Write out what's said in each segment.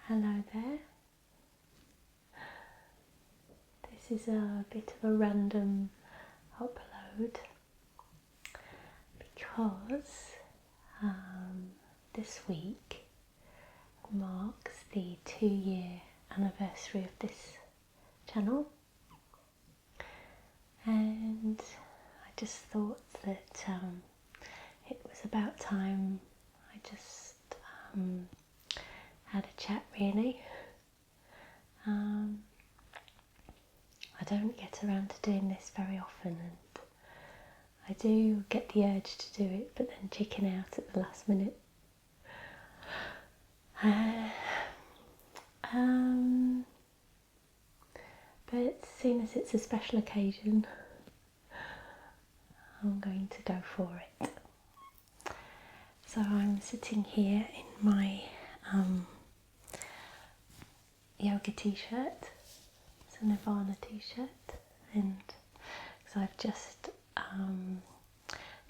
Hello there. This is a bit of a random upload because this week marks the 2-year anniversary of this channel, and I just thought that it was about time I just had a chat really. I don't get around to doing this very often, and I do get the urge to do it but then chicken out at the last minute. But seeing as it's a special occasion, I'm going to go for it. So I'm sitting here in my yoga t-shirt. It's a Nirvana t-shirt, and because I've just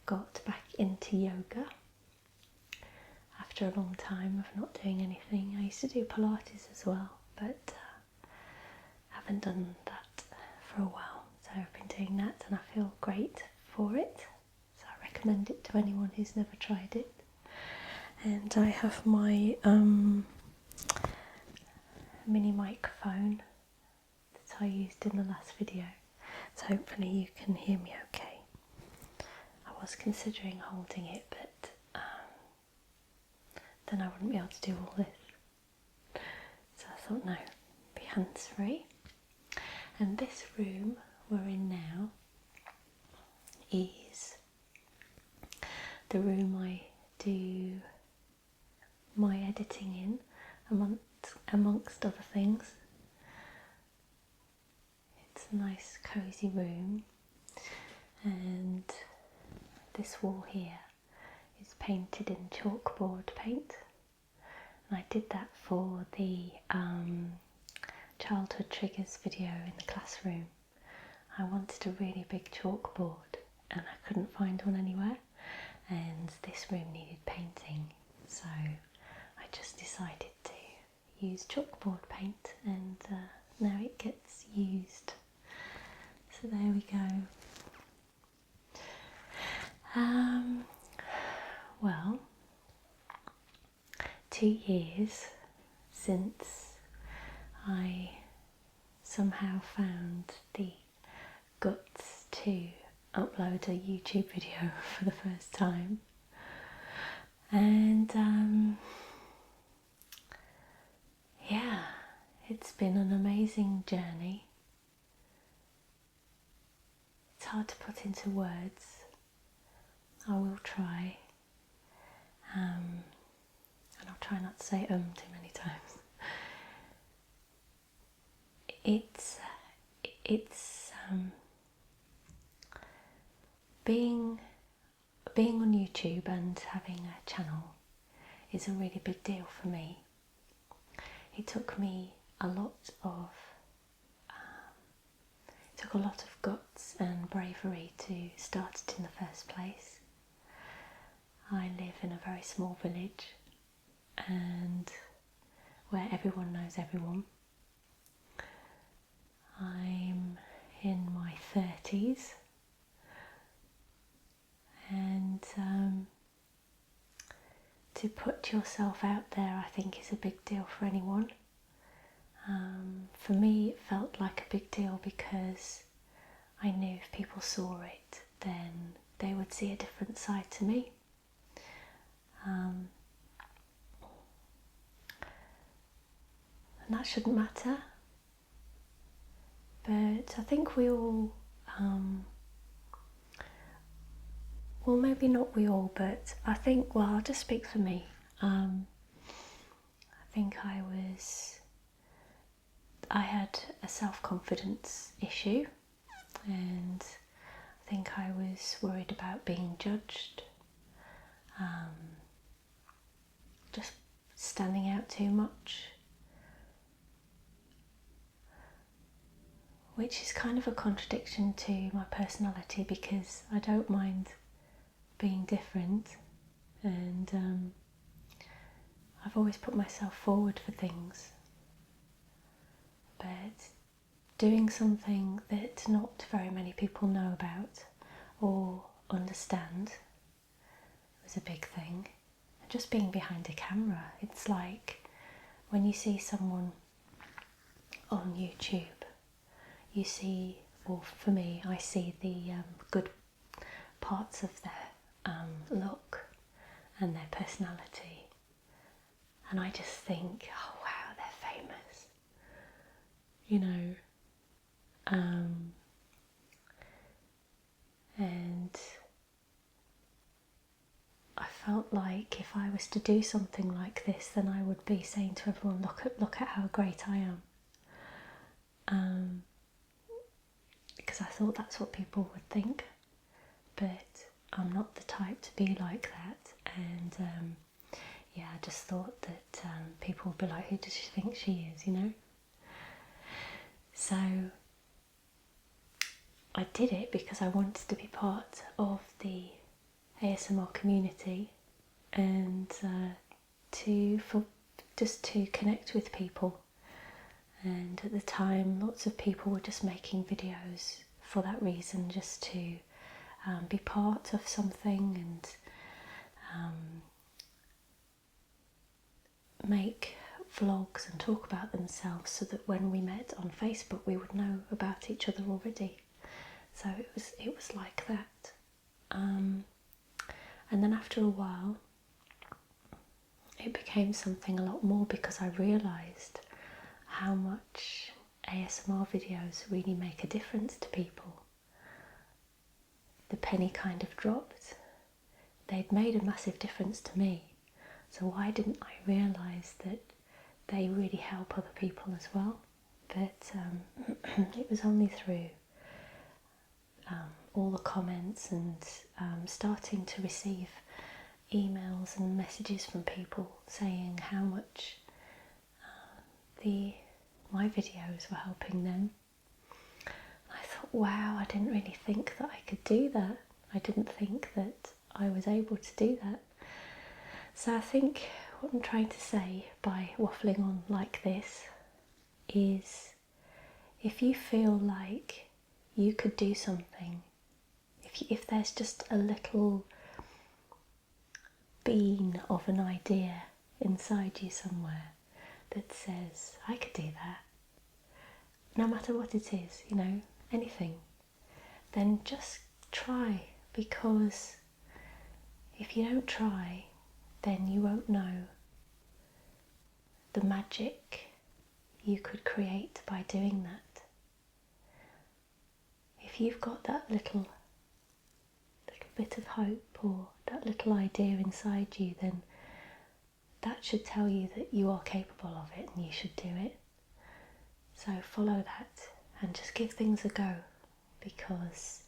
got back into yoga after a long time of not doing anything. I used to do Pilates as well, but haven't done that for a while. So I've been doing that and I feel great for it. So I recommend it to anyone who's never tried it. And I have my mini microphone that I used in the last video, so hopefully you can hear me okay. I was considering holding it, but then I wouldn't be able to do all this, so I thought no, be hands free. And this room we're in now is the room I do my editing in, amongst other things. It's a nice cosy room, and this wall here is painted in chalkboard paint, and I did that for the childhood triggers video in the classroom. I wanted a really big chalkboard and I couldn't find one anywhere, and this room needed painting, so I just decided to use chalkboard paint, and now it gets used. So there we go. Well, 2 years since I somehow found the guts to upload a YouTube video for the first time, and yeah, it's been an amazing journey. It's hard to put into words. I will try, and I'll try not to say too many times. It's being on YouTube and having a channel is a really big deal for me. It took me a lot of guts and bravery to start it in the first place. I live in a very small village, and where everyone knows everyone. I'm in my 30s, and to put yourself out there, I think, is a big deal for anyone. For me, it felt like a big deal because I knew if people saw it, then they would see a different side to me. And that shouldn't matter, but I think we all, well, maybe not we all, but I think, well, I'll just speak for me. I think I had a self-confidence issue, and I think I was worried about being judged, just standing out too much, which is kind of a contradiction to my personality, because I don't mind being different, and I've always put myself forward for things, but doing something that not very many people know about or understand was a big thing. And just being behind a camera, it's like when you see someone on YouTube, you see, or for me, I see the good parts of their look and their personality, and I just think, oh wow, they're famous, you know. And I felt like if I was to do something like this, then I would be saying to everyone, look at how great I am. Because I thought that's what people would think, but I'm not the type to be like that. And yeah, I just thought that people would be like, who does she think she is, you know? So I did it because I wanted to be part of the ASMR community and just to connect with people. And at the time, lots of people were just making videos for that reason, just to be part of something and make vlogs and talk about themselves, so that when we met on Facebook we would know about each other already. So it was like that. And then after a while it became something a lot more, because I realised how much ASMR videos really make a difference to people. The penny kind of dropped. They'd made a massive difference to me, so why didn't I realise that they really help other people as well? But it was only through all the comments and starting to receive emails and messages from people saying how much my videos were helping them. I thought, wow, I didn't really think that I could do that. I didn't think that I was able to do that. So I think what I'm trying to say by waffling on like this is, if you feel like you could do something, if there's just a little bean of an idea inside you somewhere that says, I could do that, no matter what it is, you know, anything, then just try, because if you don't try, then you won't know the magic you could create by doing that. If you've got that little bit of hope or that little idea inside you, then that should tell you that you are capable of it and you should do it. So follow that and just give things a go, because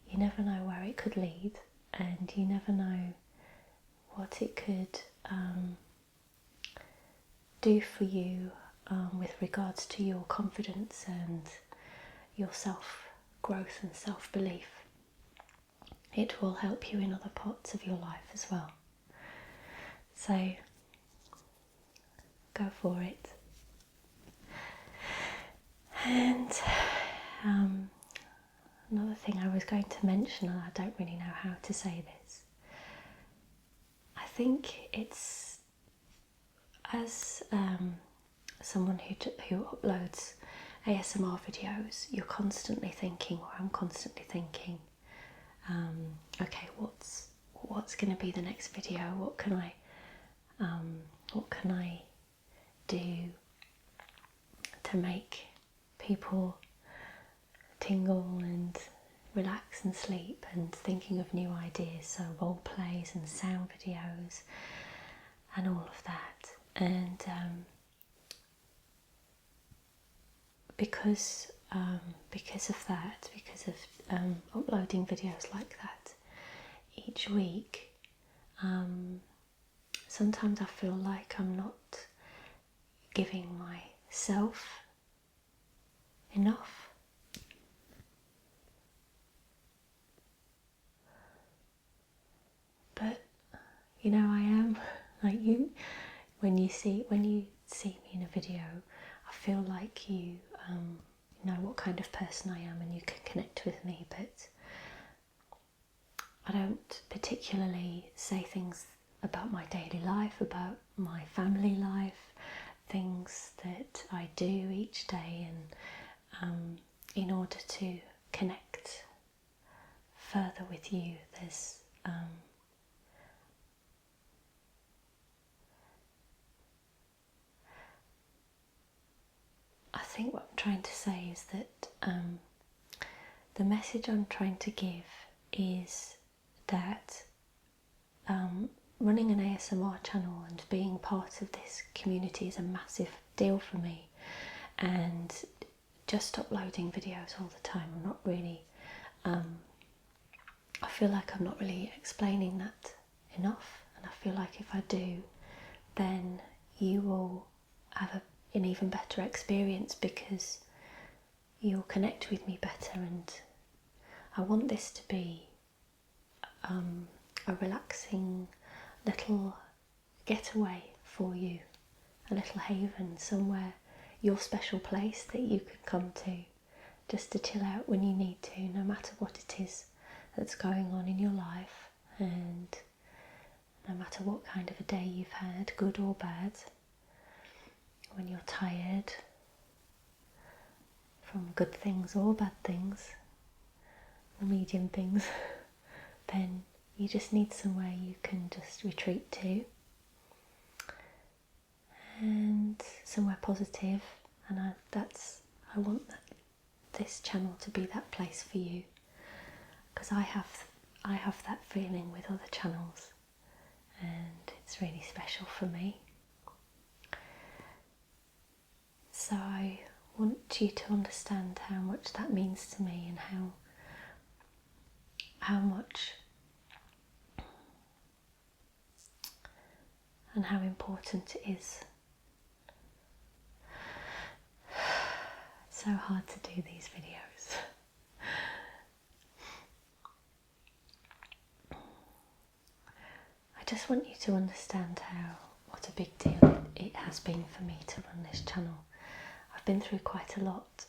you never know where it could lead, and you never know what it could do for you with regards to your confidence and your self-growth and self-belief. It will help you in other parts of your life as well. So go for it. And another thing I was going to mention, and I don't really know how to say this, I think it's, as someone who uploads ASMR videos, you're constantly thinking, or I'm constantly thinking, okay, what's going to be the next video? What can I do to make people tingle and relax and sleep, and thinking of new ideas, so role plays and sound videos and all of that. And because of that, because of uploading videos like that each week, sometimes I feel like I'm not giving myself enough. But you know, I am. Like, when you see me in a video, I feel like you know what kind of person I am and you can connect with me, but I don't particularly say things about my daily life, about my family life, things that I do each day, and in order to connect further with you, there's I think what I'm trying to say is that the message I'm trying to give is that running an ASMR channel and being part of this community is a massive deal for me, and just uploading videos all the time, I'm not really I feel like I'm not really explaining that enough, and I feel like if I do, then you will have an even better experience because you'll connect with me better, and I want this to be a relaxing little getaway for you, a little haven, somewhere, your special place that you can come to just to chill out when you need to, no matter what it is that's going on in your life, and no matter what kind of a day you've had, good or bad, when you're tired from good things or bad things, or medium things, then you just need somewhere you can just retreat to, and somewhere positive, and I want this channel to be that place for you, because I have that feeling with other channels, and it's really special for me. So I want you to understand how much that means to me, and how much and how important it is. It's so hard to do these videos. I just want you to understand what a big deal it has been for me to run this channel. I've been through quite a lot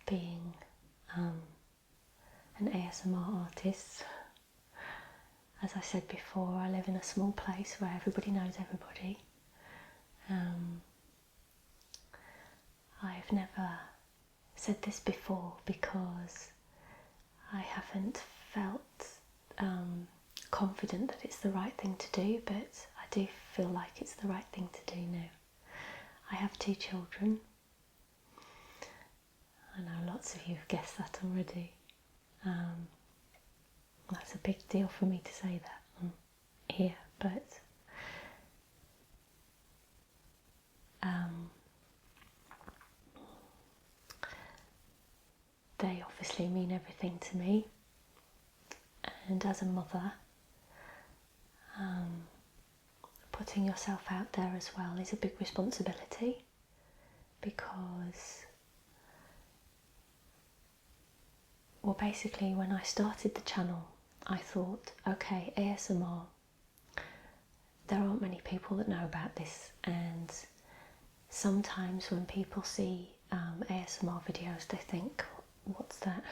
being an ASMR artist. As I said before, I live in a small place where everybody knows everybody. I've never said this before because I haven't felt confident that it's the right thing to do, but I do feel like it's the right thing to do now. I have 2 children. I know lots of you have guessed that already. That's a big deal for me to say that here, but they obviously mean everything to me, and as a mother, putting yourself out there as well is a big responsibility, because basically when I started the channel I thought, okay, ASMR, there aren't many people that know about this, and sometimes when people see ASMR videos they think, what's that?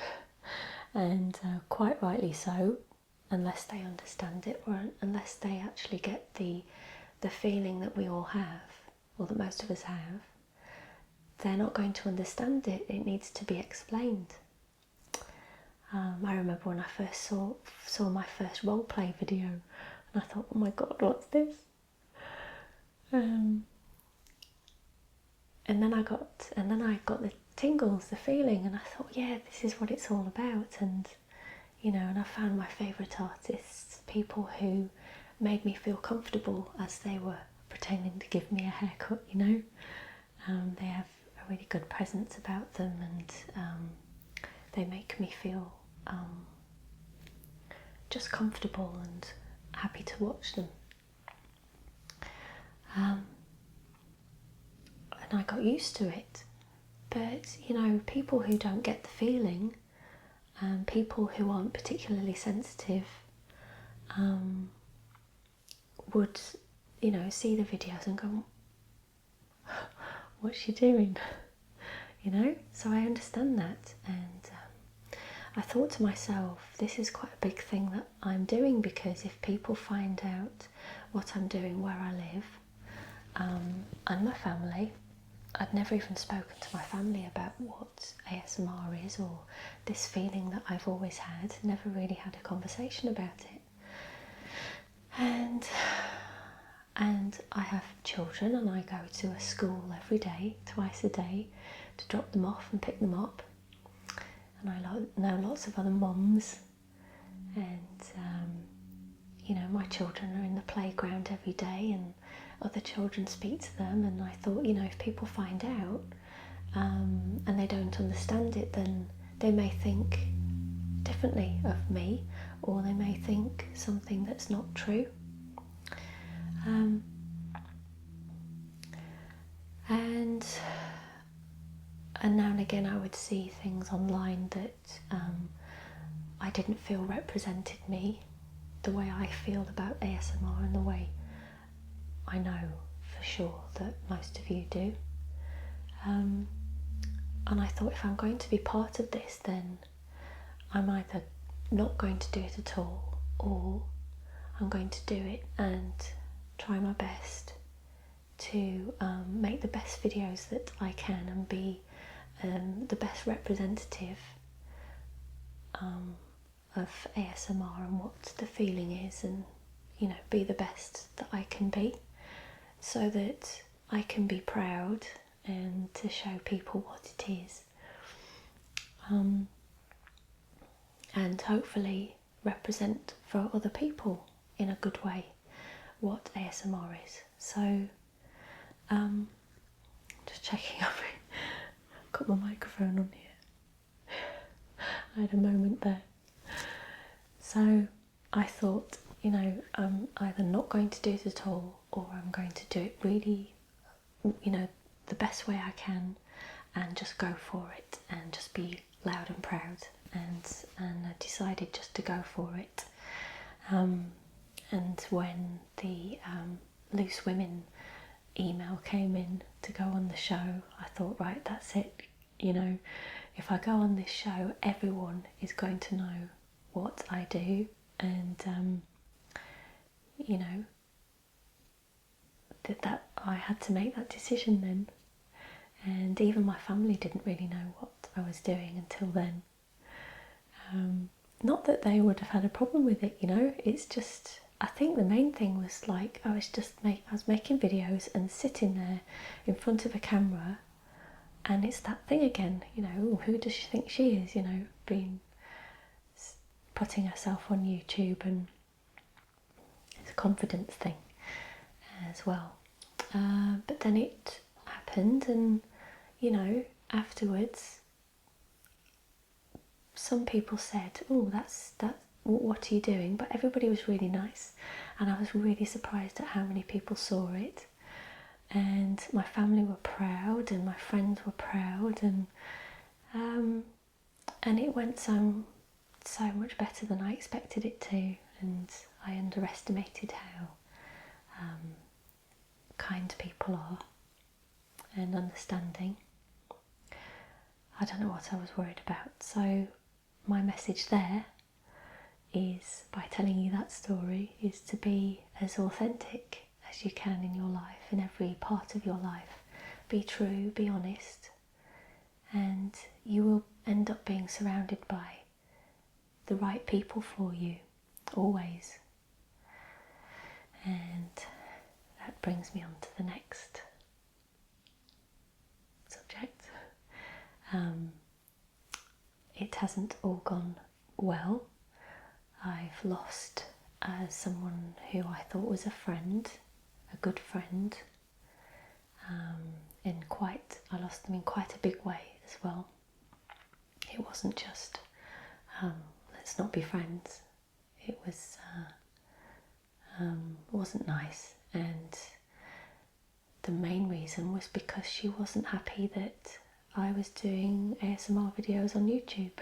And quite rightly so, unless they understand it, or unless they actually get the feeling that we all have, or that most of us have, they're not going to understand it. It needs to be explained. I remember when I first saw my first roleplay video, and I thought, oh my god, what's this? And then I got the tingles, the feeling, and I thought, yeah, this is what it's all about. And and I found my favourite artists, people who made me feel comfortable as they were pretending to give me a haircut. They have a really good presence about them, and they make me feel just comfortable and happy to watch them. And I got used to it. But people who don't get the feeling, people who aren't particularly sensitive, would see the videos and go, what's she doing? You know, so I understand that. And I thought to myself, this is quite a big thing that I'm doing, because if people find out what I'm doing where I live, and my family, I'd never even spoken to my family about what ASMR is, or this feeling that I've always had, never really had a conversation about it. And I have children, and I go to a school every day, twice a day, to drop them off and pick them up. And I know lots of other mums, and you know, my children are in the playground every day, and other children speak to them. And I thought, you know, if people find out and they don't understand it, then they may think differently of me, or they may think something that's not true. And now and again I would see things online that I didn't feel represented me, the way I feel about ASMR, and the way I know for sure that most of you do. And I thought, if I'm going to be part of this, then I'm either not going to do it at all, or I'm going to do it and try my best to make the best videos that I can, and be the best representative of ASMR and what the feeling is, and, you know, be the best that I can be, so that I can be proud and to show people what it is, and hopefully represent for other people in a good way what ASMR is. So just checking up. I've got my microphone on here. I had a moment there. So I thought, you know, I'm either not going to do it at all, or I'm going to do it really, you know, the best way I can, and just go for it and just be loud and proud. And I decided just to go for it. And when the Loose Women email came in to go on the show, I thought, right, that's it. You know, if I go on this show, everyone is going to know what I do, and you know, that I had to make that decision then. And even my family didn't really know what I was doing until then. Not that they would have had a problem with it, you know, it's just, I think the main thing was, like, I was making videos and sitting there in front of a camera, and it's that thing again, you know, who does she think she is, you know, putting herself on YouTube, and it's a confidence thing as well. But then it happened, and, you know, afterwards some people said, oh, that's what are you doing? But everybody was really nice, and I was really surprised at how many people saw it. And my family were proud, and my friends were proud, and it went so much better than I expected it to. And I underestimated how kind people are and understanding. I don't know what I was worried about. So my message there is, by telling you that story, is to be as authentic as you can in your life, in every part of your life. Be true, be honest, and you will end up being surrounded by the right people for you, always. And that brings me on to the next subject. It hasn't all gone well. I've lost someone who I thought was a friend, a good friend. I lost them in quite a big way as well. It wasn't just let's not be friends. It was wasn't nice, and the main reason was because she wasn't happy that I was doing ASMR videos on YouTube.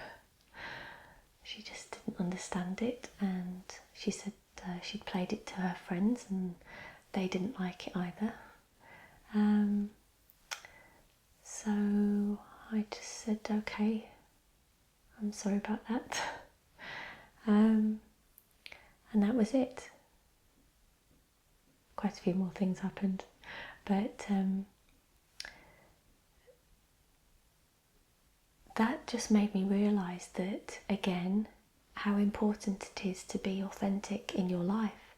She just didn't understand it, and she said she'd played it to her friends and they didn't like it either. So I just said, okay, I'm sorry about that. And that was it. Quite a few more things happened, but that just made me realise that, again, how important it is to be authentic in your life.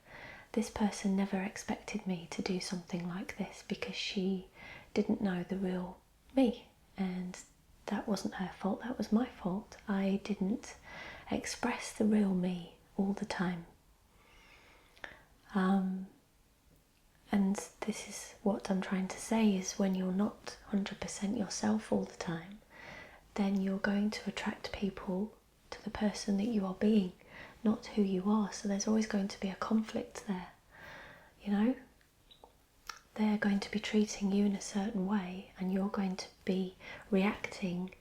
This person never expected me to do something like this because she didn't know the real me, and that wasn't her fault, that was my fault. I didn't express the real me all the time. And this is what I'm trying to say, is when you're not 100% yourself all the time, then you're going to attract people to the person that you are being, not who you are. So there's always going to be a conflict there, you know? They're going to be treating you in a certain way, and you're going to be reacting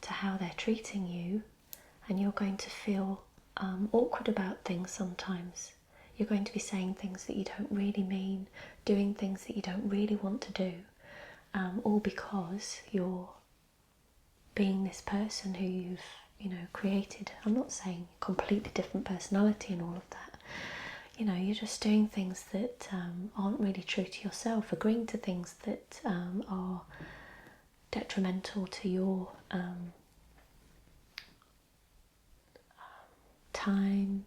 to how they're treating you, and you're going to feel awkward about things sometimes. You're going to be saying things that you don't really mean, doing things that you don't really want to do, all because you're being this person who you've, created. I'm not saying completely different personality and all of that. You're just doing things that aren't really true to yourself, agreeing to things that are detrimental to your time,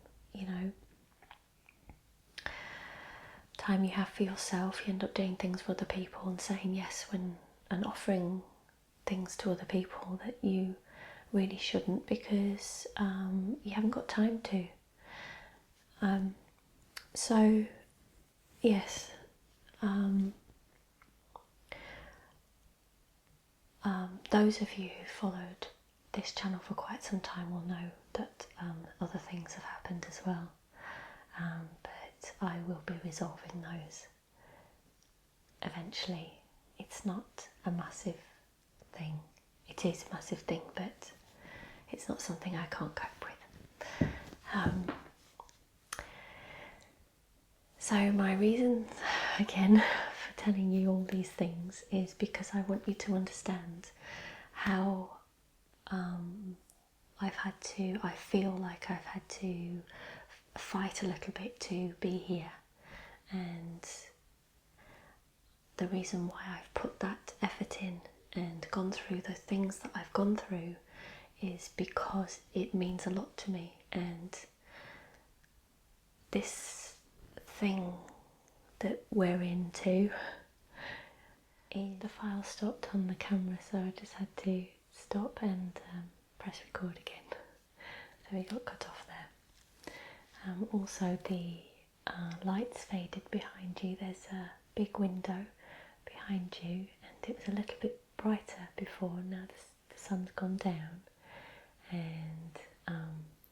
time you have for yourself. You end up doing things for other people and saying yes and offering things to other people that you really shouldn't, because you haven't got time to. So yes, those of you who followed this channel for quite some time will know that other things have happened as well, but I will be resolving those eventually. It's not a massive thing. It is a massive thing, but it's not something I can't cope with. So my reason, again, for telling you all these things is because I want you to understand how I feel like I've had to fight a little bit to be here, and the reason why I've put that effort in and gone through the things that I've gone through is because it means a lot to me. And this thing that we're into, the file stopped on the camera, so I just had to stop and press record again. So we got cut off there. Also the lights faded behind you. There's a big window behind you, and it was a little bit brighter before. Now the sun's gone down, and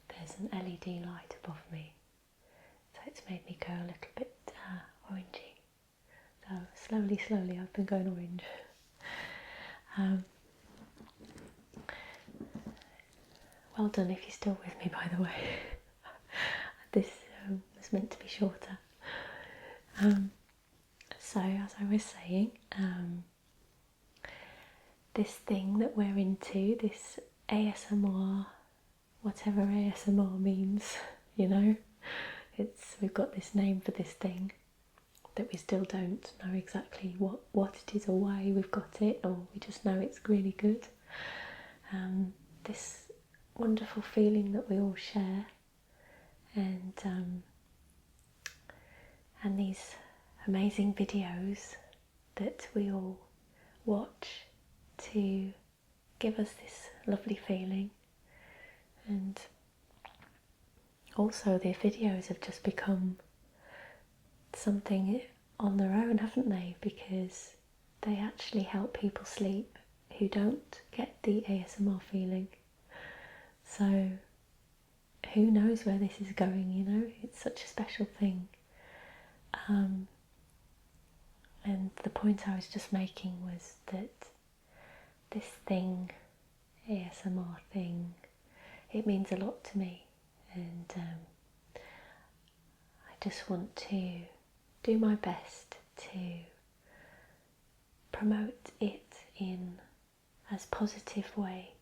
there's an LED light above me, so it's made me go a little bit orangey. So slowly I've been going orange. Well done if you're still with me, by the way. This was meant to be shorter. So as I was saying, this thing that we're into, this ASMR, whatever ASMR means, we've got this name for this thing that we still don't know exactly what it is or why we've got it, or we just know it's really good. This wonderful feeling that we all share, and these amazing videos that we all watch to give us this lovely feeling. And also the videos have just become something on their own, haven't they? Because they actually help people sleep who don't get the ASMR feeling. So who knows where this is going, it's such a special thing. And the point I was just making was that this thing, ASMR thing, it means a lot to me, and I just want to do my best to promote it in as positive way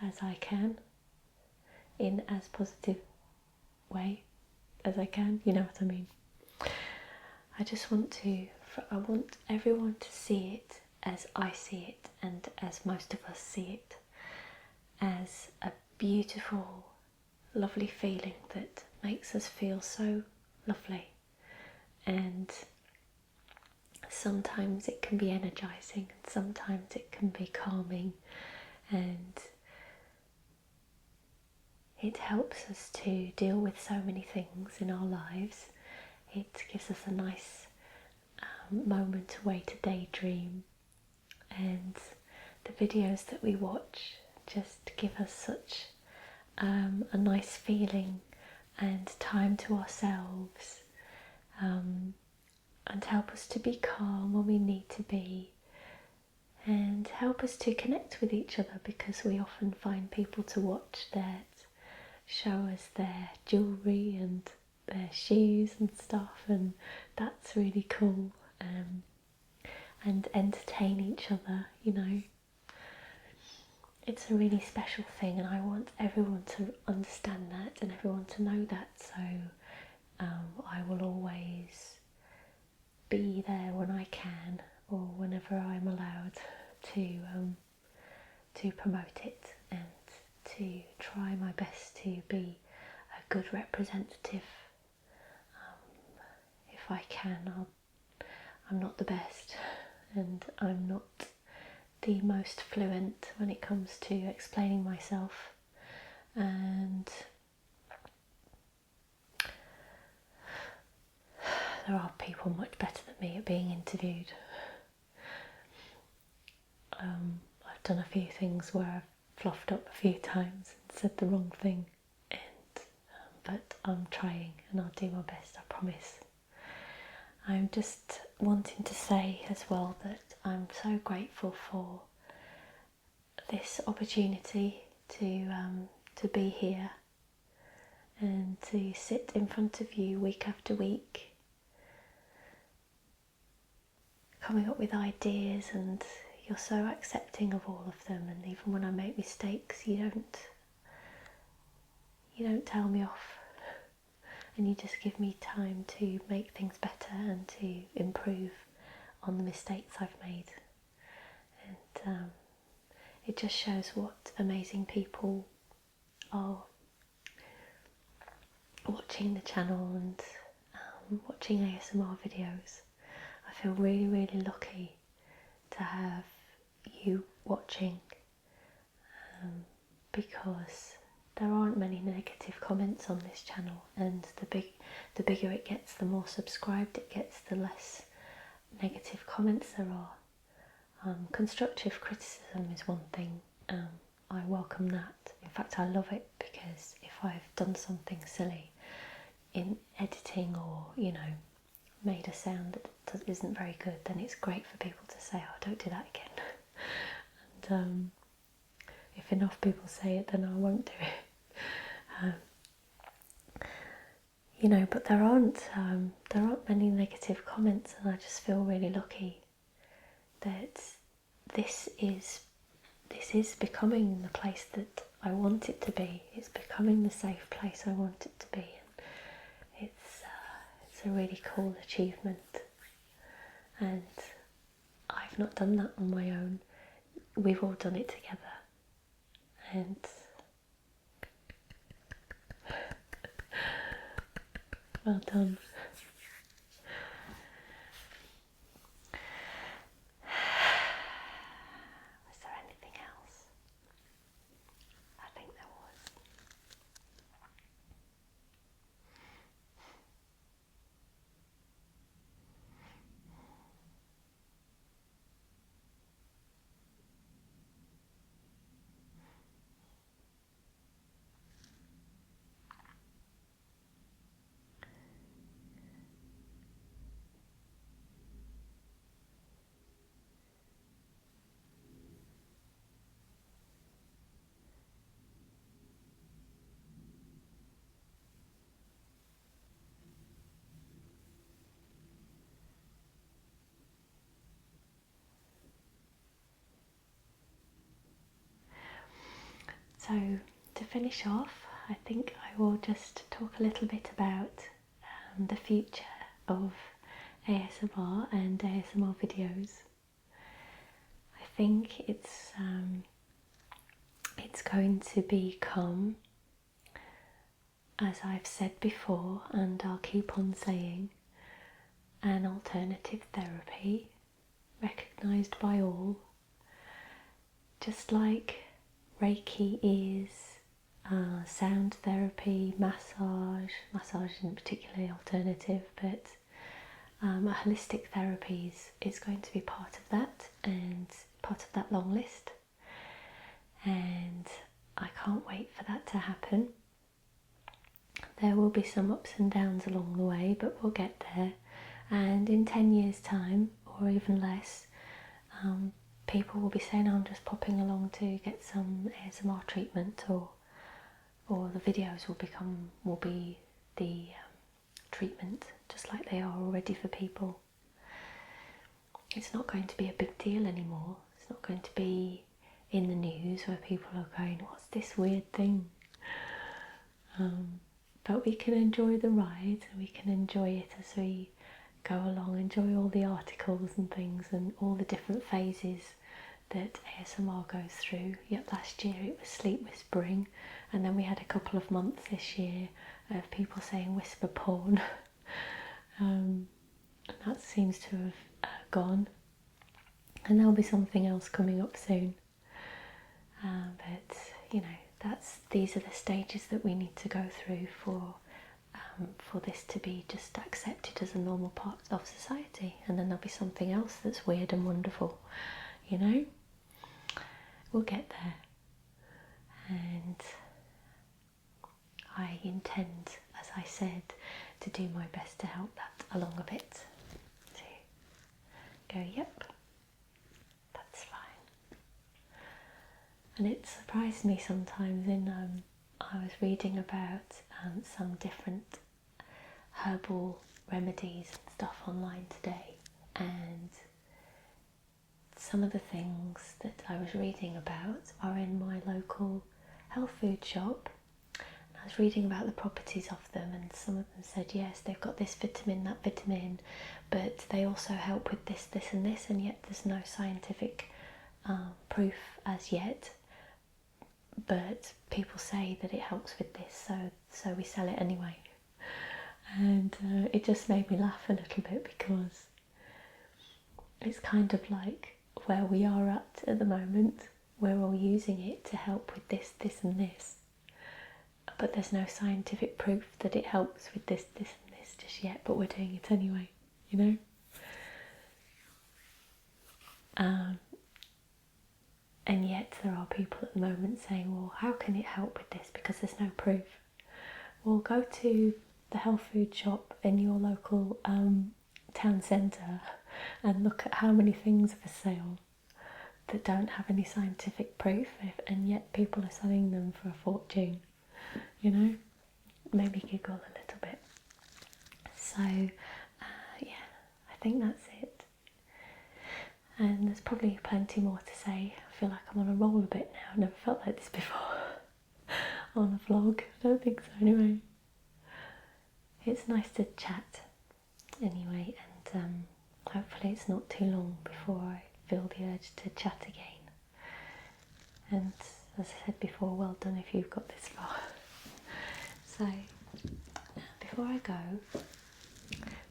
as I can, in as positive way as I can, you know what I mean. I want everyone to see it as I see it, and as most of us see it, as a beautiful, lovely feeling that makes us feel so lovely. And sometimes it can be energizing, and sometimes it can be calming, and it helps us to deal with so many things in our lives. It gives us a nice moment away to daydream, and the videos that we watch just give us such a nice feeling and time to ourselves, and help us to be calm when we need to be, and help us to connect with each other, because we often find people to watch that show us their jewellery and their shoes and stuff, and that's really cool, and entertain each other, you know. It's a really special thing, and I want everyone to understand that and everyone to know that, so I will always be there when I can, or whenever I'm allowed to promote it, and to try my best to be a good representative. If I can, I'm not the best, and I'm not the most fluent when it comes to explaining myself, and there are people much better than me at being interviewed. I've done a few things where I've fluffed up a few times and said the wrong thing, but I'm trying, and I'll do my best, I promise. I'm just wanting to say as well that I'm so grateful for this opportunity to be here and to sit in front of you week after week, coming up with ideas, and you're so accepting of all of them, and even when I make mistakes, you don't tell me off, and you just give me time to make things better and to improve on the mistakes I've made. And it just shows what amazing people are watching the channel and watching ASMR videos. I feel really, really lucky to have you watching, because there aren't many negative comments on this channel, and the bigger it gets, the more subscribed it gets, the less negative comments there are. Constructive criticism is one thing. I welcome that. In fact, I love it, because if I've done something silly in editing, or made a sound that isn't very good, then it's great for people to say, "Oh, don't do that again." And if enough people say it, then I won't do it. But there aren't many negative comments, and I just feel really lucky that this is becoming the place that I want it to be. It's becoming the safe place I want it to be, and it's a really cool achievement. And I've not done that on my own. We've all done it together, and well done. Was there anything else? I think there was. So to finish off, I think I will just talk a little bit about the future of ASMR and ASMR videos. I think it's going to become, as I've said before and I'll keep on saying, an alternative therapy recognised by all, just like Reiki is sound therapy, massage isn't particularly alternative, but a holistic therapy is going to be part of that and part of that long list, and I can't wait for that to happen. There will be some ups and downs along the way, but we'll get there, and in 10 years time or even less, people will be saying, I'm just popping along to get some ASMR treatment, or the videos will be the treatment, just like they are already for people. It's not going to be a big deal anymore. It's not going to be in the news where people are going, what's this weird thing? But we can enjoy the ride, and we can enjoy it as we go along, enjoy all the articles and things and all the different phases that ASMR goes through. Yep, last year it was sleep whispering, and then we had a couple of months this year of people saying whisper porn. And that seems to have gone, and there'll be something else coming up soon. But you know, these are the stages that we need to go through for this to be just accepted as a normal part of society, and then there'll be something else that's weird and wonderful, you know. We'll get there, and I intend, as I said, to do my best to help that along a bit, to go, yep, that's fine. And it surprised me sometimes I was reading about some different herbal remedies and stuff online today, and some of the things that I was reading about are in my local health food shop. I was reading about the properties of them, and some of them said yes, they've got this vitamin, that vitamin, but they also help with this, this and this, and yet there's no scientific proof as yet, but people say that it helps with this, so we sell it anyway. And it just made me laugh a little bit, because it's kind of like where we are at the moment. We're all using it to help with this, this and this, but there's no scientific proof that it helps with this, this and this just yet, but we're doing it anyway, you know. And yet there are people at the moment saying, well, how can it help with this, because there's no proof. Well, go to the health food shop in your local town centre and look at how many things are for sale that don't have any scientific proof, and yet people are selling them for a fortune, you know. Maybe giggle a little bit. So yeah, I think that's it, and there's probably plenty more to say. I feel like I'm on a roll a bit now. I've never felt like this before on a vlog. I don't think so anyway. It's nice to chat anyway, and hopefully it's not too long before I feel the urge to chat again. And as I said before, well done if you've got this far. So before I go,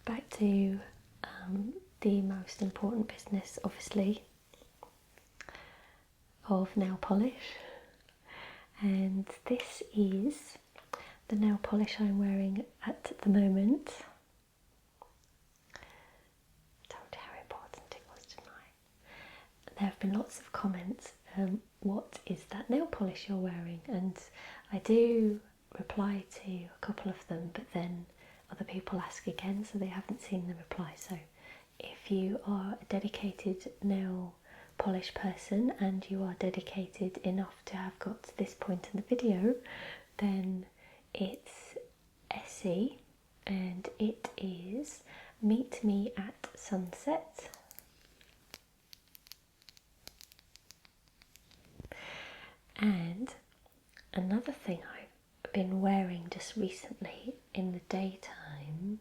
back to the most important business, obviously, of nail polish, and this is the nail polish I'm wearing at the moment. I told you how important it was tonight. There have been lots of comments, what is that nail polish you're wearing? And I do reply to a couple of them, but then other people ask again, so they haven't seen the reply. So if you are a dedicated nail polish person and you are dedicated enough to have got to this point in the video, then it's Essie, and it is Meet Me at Sunset. And another thing I've been wearing just recently in the daytime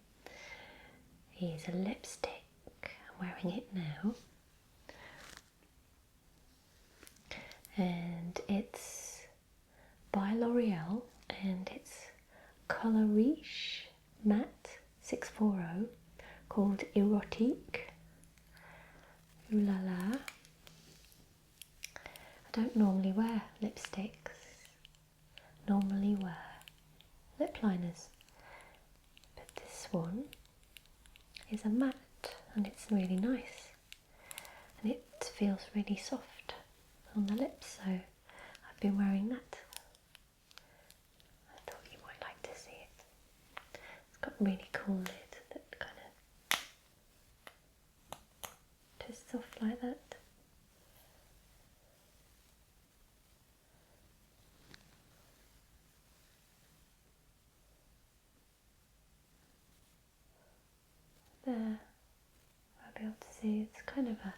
is a lipstick. I'm wearing it now, and it's by L'Oreal, and it's Colour Riche Matte 640, called Erotique. Ooh la la. I don't normally wear lipsticks, normally wear lip liners, but this one is a matte and it's really nice, and it feels really soft on the lips, so I've been wearing that. I thought you might like to see it. It's got a really cool lid that kind of twists off like that. There, I'll be able to see it's kind of a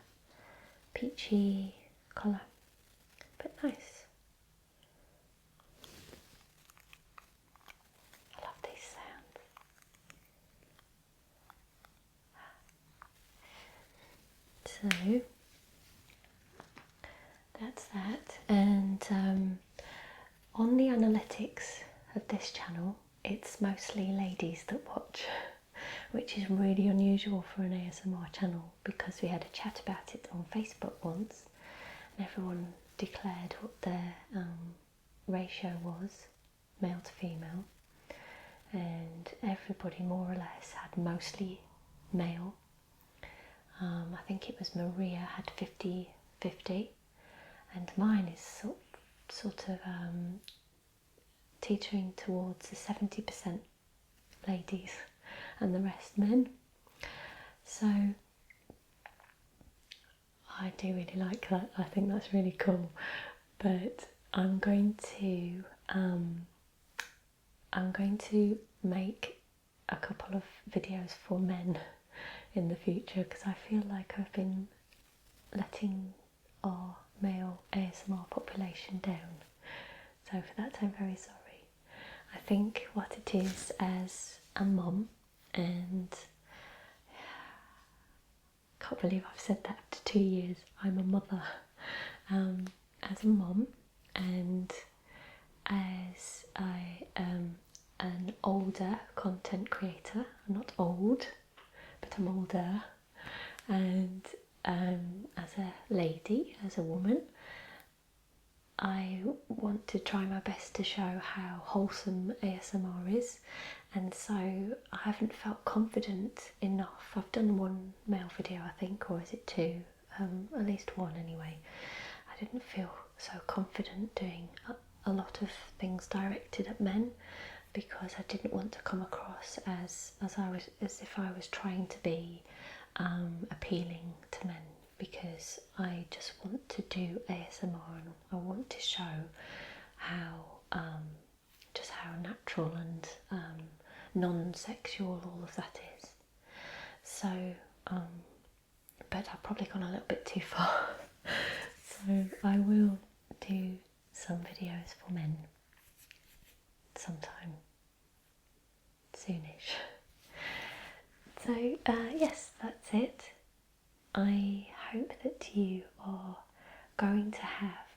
peachy colour, but nice. I love these sounds. So that's that, and on the analytics of this channel, it's mostly ladies that watch, which is really unusual for an ASMR channel, because we had a chat about it on Facebook once, and everyone declared what their ratio was, male to female, and everybody more or less had mostly male. I think it was Maria had 50-50, and mine is sort of teetering towards the 70% ladies and the rest men. So I do really like that. I think that's really cool. But I'm going to make a couple of videos for men in the future, because I feel like I've been letting our male ASMR population down. So for that, I'm very sorry. I think what it is, as a mum, and I can't believe I've said that after 2 years, I'm a mother, as a mum, and as I am an older content creator. I'm not old, but I'm older, and as a lady, as a woman, I want to try my best to show how wholesome ASMR is, and so I haven't felt confident enough. I've done one male video, I think, or is it two? At least one anyway. I didn't feel so confident doing a lot of things directed at men, because I didn't want to come across as if I was trying to be appealing to men, because I just want to do ASMR and I want to show how just how natural and non-sexual all of that is. So but I've probably gone a little bit too far. So I will do some videos for men sometime soonish. So yes, that's it. I hope that you are going to have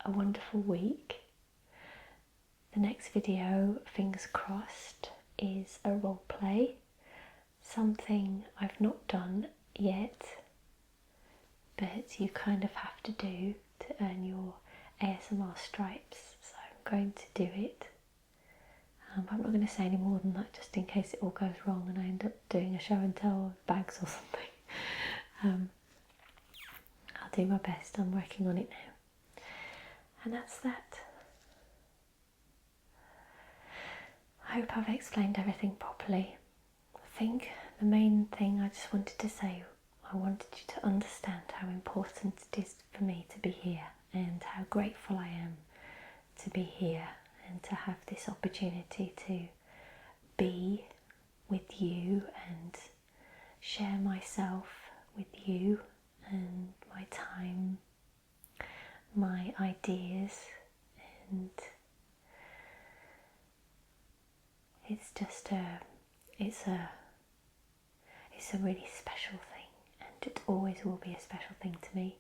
a wonderful week. The next video, fingers crossed, is a role play, something I've not done yet, but you kind of have to do to earn your ASMR stripes, so I'm going to do it. But I'm not going to say any more than that, just in case it all goes wrong and I end up doing a show and tell of bags or something. I'll do my best. I'm working on it now. And that's that. I hope I've explained everything properly. I think the main thing I just wanted to say, I wanted you to understand how important it is for me to be here, and how grateful I am to be here and to have this opportunity to be with you and share myself with you, and my time, my ideas, and it's just it's a really special thing, and it always will be a special thing to me.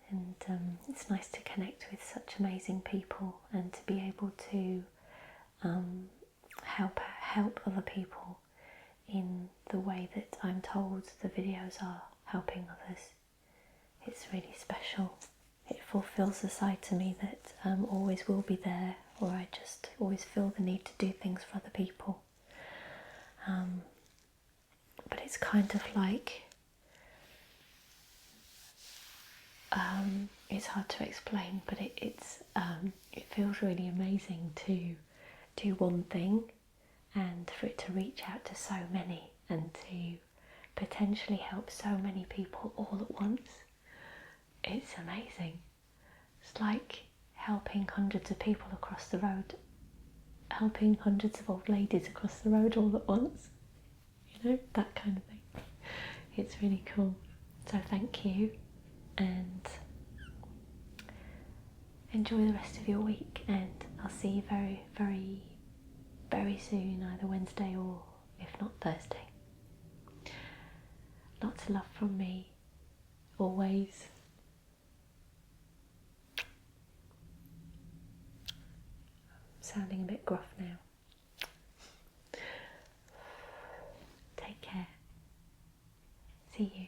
And it's nice to connect with such amazing people and to be able to help other people in the way that I'm told the videos are helping others. It's really special. It fulfills a side to me that always will be there, or I just always feel the need to do things for other people. But it's kind of like, it's hard to explain, but it feels really amazing to do one thing and for it to reach out to so many and to potentially help so many people all at once. It's amazing. It's like helping hundreds of people across the road, helping hundreds of old ladies across the road all at once. You know, that kind of thing. It's really cool. So thank you, and enjoy the rest of your week, and I'll see you very, very, very soon, either Wednesday or, if not, Thursday. Lots of love from me, always. I'm sounding a bit gruff now. Take care. See you.